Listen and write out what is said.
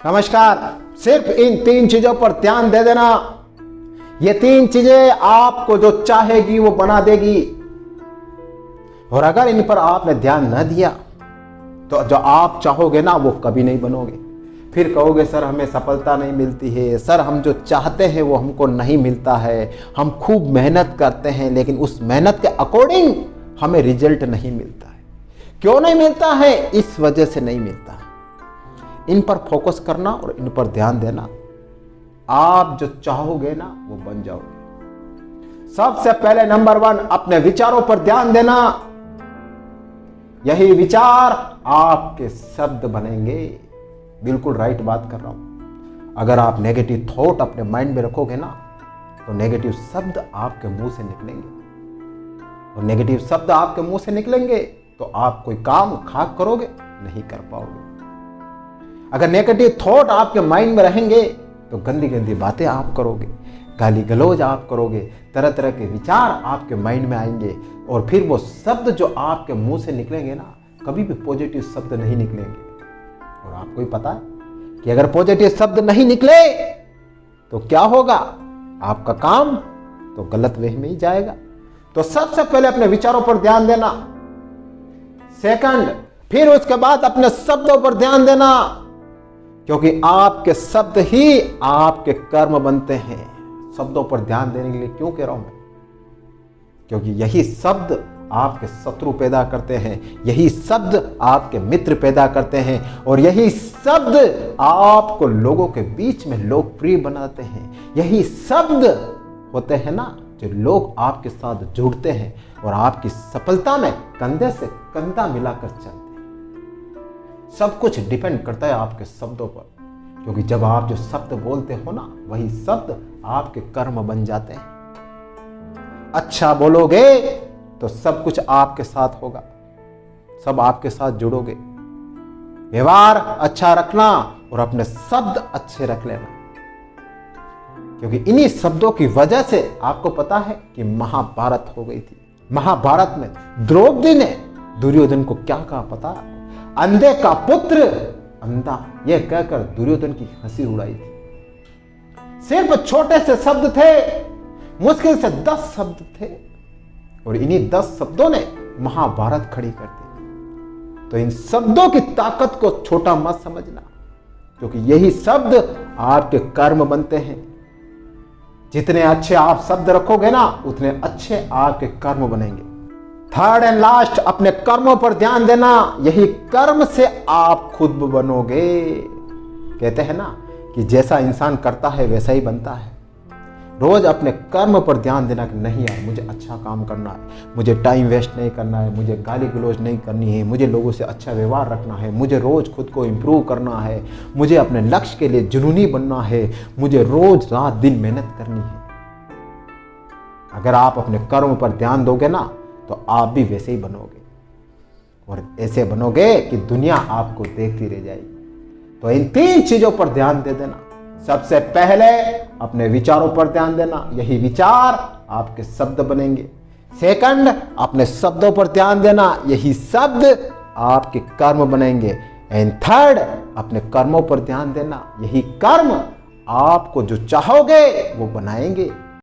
नमस्कार। सिर्फ इन 3 चीजों पर ध्यान दे देना। ये 3 चीजें आपको जो चाहेगी वो बना देगी। और अगर इन पर आपने ध्यान न दिया तो जो आप चाहोगे ना वो कभी नहीं बनोगे। फिर कहोगे सर हमें सफलता नहीं मिलती है, सर हम जो चाहते हैं वो हमको नहीं मिलता है, हम खूब मेहनत करते हैं लेकिन उस मेहनत के अकॉर्डिंग हमें रिजल्ट नहीं मिलता है। क्यों नहीं मिलता है? इस वजह से नहीं मिलता है। इन पर फोकस करना और इन पर ध्यान देना, आप जो चाहोगे ना वो बन जाओगे। सबसे पहले नंबर 1, अपने विचारों पर ध्यान देना। यही विचार आपके शब्द बनेंगे। बिल्कुल राइट बात कर रहा हूं। अगर आप नेगेटिव थॉट अपने माइंड में रखोगे ना तो नेगेटिव शब्द आपके मुंह से निकलेंगे, और नेगेटिव शब्द आपके मुंह से निकलेंगे तो आप कोई काम खाक करोगे नहीं कर पाओगे। अगर नेगेटिव थॉट आपके माइंड में रहेंगे तो गंदी गंदी बातें आप करोगे, गाली गलौज आप करोगे, तरह तरह के विचार आपके माइंड में आएंगे, और फिर वो शब्द जो आपके मुंह से निकलेंगे ना कभी भी पॉजिटिव शब्द नहीं निकलेंगे। और आपको ही पता है कि अगर पॉजिटिव शब्द नहीं निकले तो क्या होगा? आपका काम तो गलत वे में ही जाएगा। तो सबसे पहले अपने विचारों पर ध्यान देना। सेकंड, फिर उसके बाद अपने शब्दों पर ध्यान देना, क्योंकि आपके शब्द ही आपके कर्म बनते हैं। शब्दों पर ध्यान देने के लिए क्यों कह रहा हूं मैं? क्योंकि यही शब्द आपके शत्रु पैदा करते हैं, यही शब्द आपके मित्र पैदा करते हैं, और यही शब्द आपको लोगों के बीच में लोकप्रिय बनाते हैं। यही शब्द होते हैं ना जो लोग आपके साथ जुड़ते हैं और आपकी सफलता में कंधे से कंधा मिलाकर चलते हैं। सब कुछ डिपेंड करता है आपके शब्दों पर, क्योंकि जब आप जो शब्द बोलते हो ना वही शब्द आपके कर्म बन जाते हैं। अच्छा बोलोगे तो सब कुछ आपके साथ होगा, सब आपके साथ जुड़ोगे। व्यवहार अच्छा रखना और अपने शब्द अच्छे रख लेना, क्योंकि इन्हीं शब्दों की वजह से आपको पता है कि महाभारत हो गई थी। महाभारत में द्रौपदी ने दुर्योधन को क्या कहा पता? अंधे का पुत्र अंधा, यह कहकर दुर्योधन की हंसी उड़ाई थी। सिर्फ छोटे से शब्द थे, मुश्किल से 10 शब्द थे, और इन्हीं 10 शब्दों ने महाभारत खड़ी कर दी। तो इन शब्दों की ताकत को छोटा मत समझना, क्योंकि यही शब्द आपके कर्म बनते हैं। जितने अच्छे आप शब्द रखोगे ना उतने अच्छे आपके कर्म बनेंगे। थर्ड एंड लास्ट, अपने कर्मों पर ध्यान देना। यही कर्म से आप खुद बनोगे। कहते हैं ना कि जैसा इंसान करता है वैसा ही बनता है। रोज अपने कर्म पर ध्यान देना कि नहीं यार मुझे अच्छा काम करना है, मुझे टाइम वेस्ट नहीं करना है, मुझे गाली गलौज नहीं करनी है, मुझे लोगों से अच्छा व्यवहार रखना है, मुझे रोज खुद को इम्प्रूव करना है, मुझे अपने लक्ष्य के लिए जुनूनी बनना है, मुझे रोज रात दिन मेहनत करनी है। अगर आप अपने कर्म पर ध्यान दोगे ना तो आप भी वैसे ही बनोगे, और ऐसे बनोगे कि दुनिया आपको देखती रह जाएगी। तो इन 3 चीजों पर ध्यान दे देना। सबसे पहले अपने विचारों पर ध्यान देना, यही विचार आपके शब्द बनेंगे। सेकंड, अपने शब्दों पर ध्यान देना, यही शब्द आपके कर्म बनेंगे। एंड थर्ड, अपने कर्मों पर ध्यान देना, यही कर्म आपको जो चाहोगे वो बनाएंगे।